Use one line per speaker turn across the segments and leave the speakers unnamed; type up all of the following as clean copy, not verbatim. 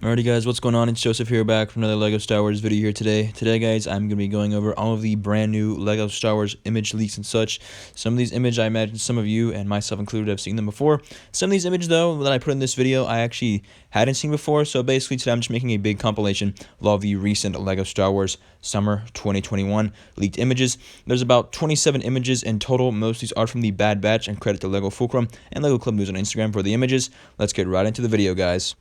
Alrighty guys, what's going on? It's Joseph here, back from another LEGO Star Wars video here today. Today guys, I'm going to be going over all of the brand new LEGO Star Wars image leaks and such. Some of these images, I imagine some of you, and myself included, have seen them before. Some of these images though, that I put in this video, I actually hadn't seen before. So basically today I'm just making a big compilation of all the recent LEGO Star Wars Summer 2021 leaked images. There's about 27 images in total. Most of these are from the Bad Batch, and credit to LEGO Fulcrum and LEGO Club News on Instagram for the images. Let's get right into the video guys.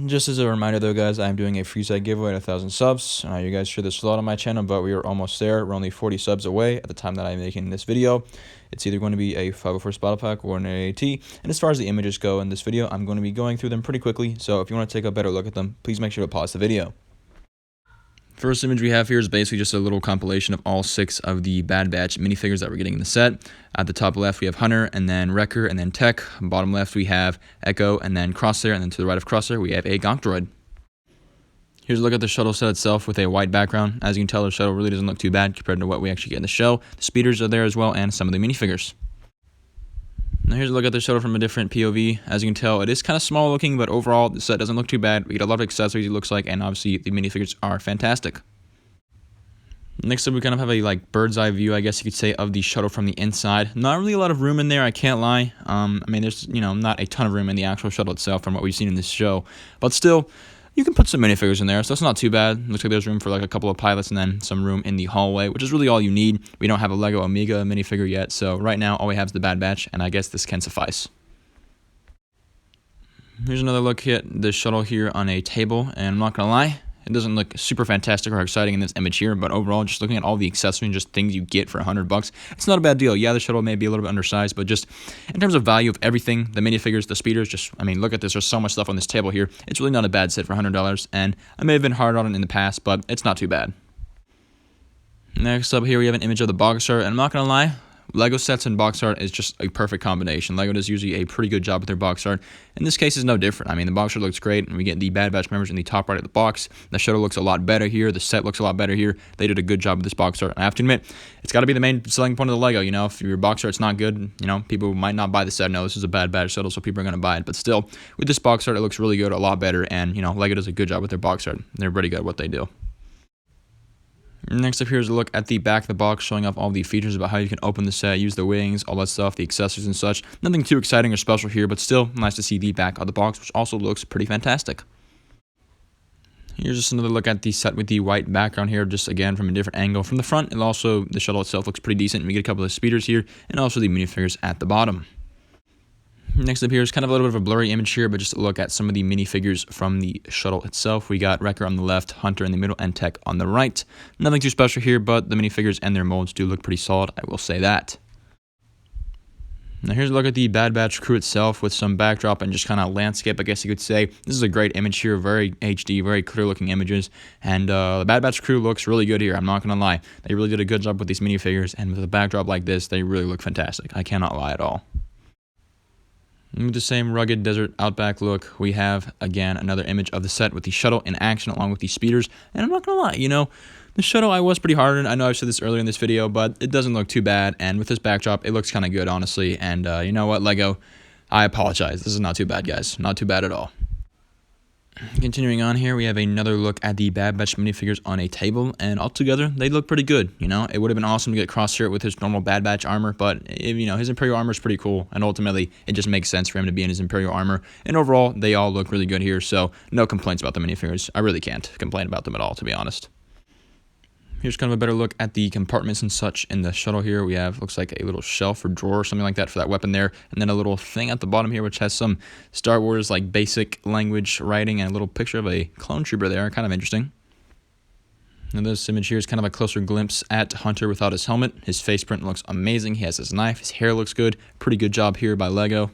Just as a reminder though guys, I'm doing a free site giveaway at 1,000 subs. You guys share this a lot on my channel, but we are almost there. We're only 40 subs away at the time that I'm making this video. It's either going to be a 504 Spottle Pack or an AAT. And as far as the images go in this video, I'm going to be going through them pretty quickly. So if you want to take a better look at them, please make sure to pause the video. First image we have here is basically just a little compilation of all 6 of the Bad Batch minifigures that we're getting in the set. At the top left we have Hunter, and then Wrecker, and then Tech. Bottom left we have Echo, and then Crosshair, and then to the right of Crosshair we have a Gonk Droid. Here's a look at the shuttle set itself with a white background. As you can tell, the shuttle really doesn't look too bad compared to what we actually get in the show. The speeders are there as well, and some of the minifigures. Now here's a look at the shuttle from a different POV. As you can tell, it is kind of small looking, but overall the set doesn't look too bad. We get a lot of accessories, it looks like, and obviously the minifigures are fantastic. Next up, we kind of have a bird's eye view, I guess you could say, of the shuttle from the inside. Not really a lot of room in there, I can't lie. I mean, there's not a ton of room in the actual shuttle itself from what we've seen in this show, but still, you can put some minifigures in there, so that's not too bad. Looks like there's room for a couple of pilots and then some room in the hallway, which is really all you need. We don't have a LEGO Omega minifigure yet, so right now all we have is the Bad Batch, and I guess this can suffice. Here's another look at the shuttle here on a table, and I'm not gonna lie, it doesn't look super fantastic or exciting in this image here, but overall, just looking at all the accessories and just things you get for $100, it's not a bad deal. Yeah, the shuttle may be a little bit undersized, but just in terms of value of everything, the minifigures, the speeders, look at this. There's so much stuff on this table here. It's really not a bad set for $100, and I may have been hard on it in the past, but it's not too bad. Next up here, we have an image of the box art, and I'm not going to lie, LEGO sets and box art is just a perfect combination. LEGO does usually a pretty good job with their box art. In this case, it's no different. I mean, the box art looks great, and we get the Bad Batch members in the top right of the box. The shuttle looks a lot better here. The set looks a lot better here. They did a good job with this box art. And I have to admit, it's got to be the main selling point of the LEGO. If your box art's not good, people might not buy the set. No, this is a Bad Batch shuttle, so people are going to buy it. But still, with this box art, it looks really good, a lot better. And, LEGO does a good job with their box art. They're pretty good at what they do. Next up here is a look at the back of the box, showing off all the features about how you can open the set, use the wings, all that stuff, the accessories and such. Nothing too exciting or special here, but still nice to see the back of the box, which also looks pretty fantastic. Here's just another look at the set with the white background here, just again from a different angle from the front, and also the shuttle itself looks pretty decent. We get a couple of speeders here, and also the minifigures at the bottom. Next up here is kind of a little bit of a blurry image here, but just a look at some of the minifigures from the shuttle itself. We got Wrecker on the left, Hunter in the middle, and Tech on the right. Nothing too special here, but the minifigures and their molds do look pretty solid, I will say that. Now here's a look at the Bad Batch crew itself with some backdrop and just kind of landscape, I guess you could say. This is a great image here, very HD, very clear looking images, and the Bad Batch crew looks really good here, I'm not going to lie. They really did a good job with these minifigures, and with a backdrop like this, they really look fantastic. I cannot lie at all. With the same rugged desert outback look, we have, again, another image of the set with the shuttle in action along with the speeders. And I'm not going to lie, the shuttle I was pretty hard on. I know I've said this earlier in this video, but it doesn't look too bad. And with this backdrop, it looks kind of good, honestly. And you know what, LEGO? I apologize. This is not too bad, guys. Not too bad at all. Continuing on here, we have another look at the Bad Batch minifigures on a table, and altogether, they look pretty good. It would have been awesome to get Crosshair with his normal Bad Batch armor, but, his Imperial armor is pretty cool, and ultimately, it just makes sense for him to be in his Imperial armor, and overall, they all look really good here, so no complaints about the minifigures. I really can't complain about them at all, to be honest. Here's kind of a better look at the compartments and such in the shuttle here. We have, looks like a little shelf or drawer or something like that for that weapon there. And then a little thing at the bottom here, which has some Star Wars basic language writing and a little picture of a clone trooper there. Kind of interesting. Now this image here is kind of a closer glimpse at Hunter without his helmet. His face print looks amazing. He has his knife. His hair looks good. Pretty good job here by LEGO.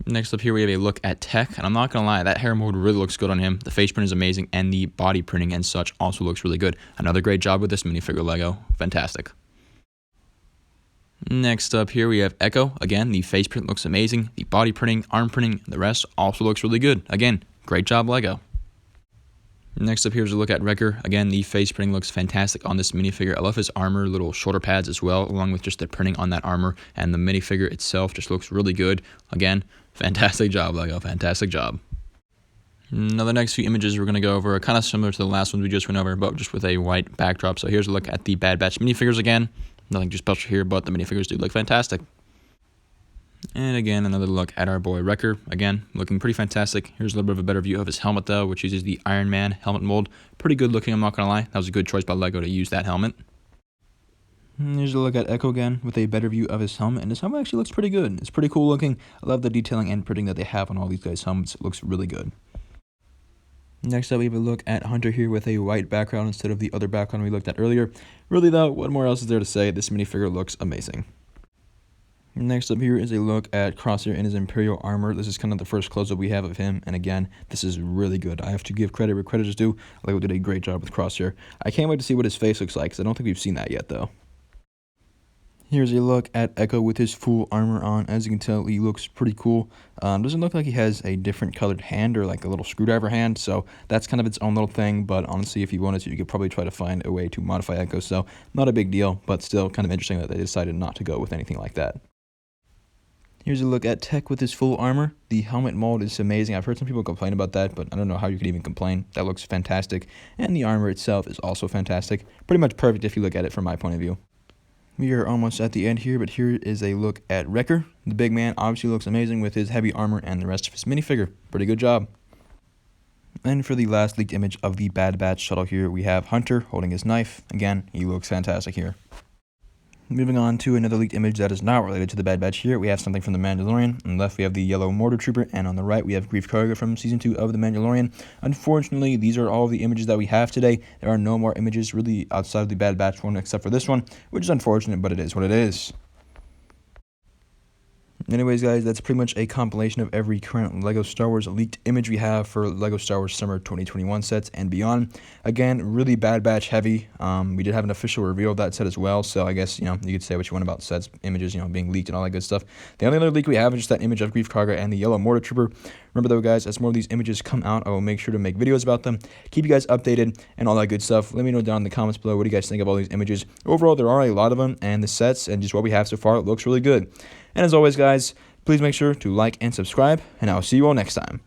Next up here, we have a look at Tech, and I'm not going to lie, that hair mold really looks good on him. The face print is amazing, and the body printing and such also looks really good. Another great job with this minifigure LEGO. Fantastic. Next up here, we have Echo. Again, the face print looks amazing. The body printing, arm printing, the rest also looks really good. Again, great job LEGO. Next up here is a look at Wrecker. Again, the face printing looks fantastic on this minifigure. I love his armor, little shoulder pads as well, along with just the printing on that armor. And the minifigure itself just looks really good. Again, fantastic job, LEGO. Fantastic job. Now, the next few images we're going to go over are kind of similar to the last ones we just went over, but just with a white backdrop. So here's a look at the Bad Batch minifigures again. Nothing too special here, but the minifigures do look fantastic. And again, another look at our boy Wrecker. Again, looking pretty fantastic. Here's a little bit of a better view of his helmet, though, which uses the Iron Man helmet mold. Pretty good looking, I'm not going to lie. That was a good choice by LEGO to use that helmet. And here's a look at Echo again with a better view of his helmet, and his helmet actually looks pretty good. It's pretty cool looking. I love the detailing and printing that they have on all these guys' helmets. It looks really good. Next up, we have a look at Hunter here with a white background instead of the other background we looked at earlier. Really though, what more else is there to say? This minifigure looks amazing. Next up here is a look at Crosshair in his Imperial armor. This is kind of the first close-up we have of him, and again, this is really good. I have to give credit where credit is due. LEGO did a great job with Crosshair. I can't wait to see what his face looks like, because I don't think we've seen that yet, though. Here's a look at Echo with his full armor on. As you can tell, he looks pretty cool. Doesn't look like he has a different colored hand or like a little screwdriver hand, so that's kind of its own little thing, but honestly, if you wanted to, you could probably try to find a way to modify Echo, so not a big deal, but still kind of interesting that they decided not to go with anything like that. Here's a look at Tech with his full armor. The helmet mold is amazing. I've heard some people complain about that, but I don't know how you could even complain. That looks fantastic, and the armor itself is also fantastic. Pretty much perfect if you look at it from my point of view. We are almost at the end here, but here is a look at Wrecker. The big man obviously looks amazing with his heavy armor and the rest of his minifigure. Pretty good job. And for the last leaked image of the Bad Batch shuttle here, we have Hunter holding his knife. Again, he looks fantastic here. Moving on to another leaked image that is not related to the Bad Batch here, we have something from the Mandalorian. On the left, we have the yellow mortar trooper, and on the right, we have Grief Karga from Season 2 of the Mandalorian. Unfortunately, these are all of the images that we have today. There are no more images really outside of the Bad Batch one except for this one, which is unfortunate, but it is what it is. Anyways, guys, that's pretty much a compilation of every current LEGO Star Wars leaked image we have for LEGO Star Wars Summer 2021 sets and beyond. Again, really Bad Batch heavy. We did have an official reveal of that set as well, so I guess, you could say what you want about sets, images, being leaked and all that good stuff. The only other leak we have is just that image of Grief Karga and the yellow mortar trooper. Remember though, guys, as more of these images come out, I will make sure to make videos about them, keep you guys updated, and all that good stuff. Let me know down in the comments below what do you guys think of all these images. Overall, there are a lot of them, and the sets and just what we have so far, it looks really good. And as always, guys, please make sure to like and subscribe, and I'll see you all next time.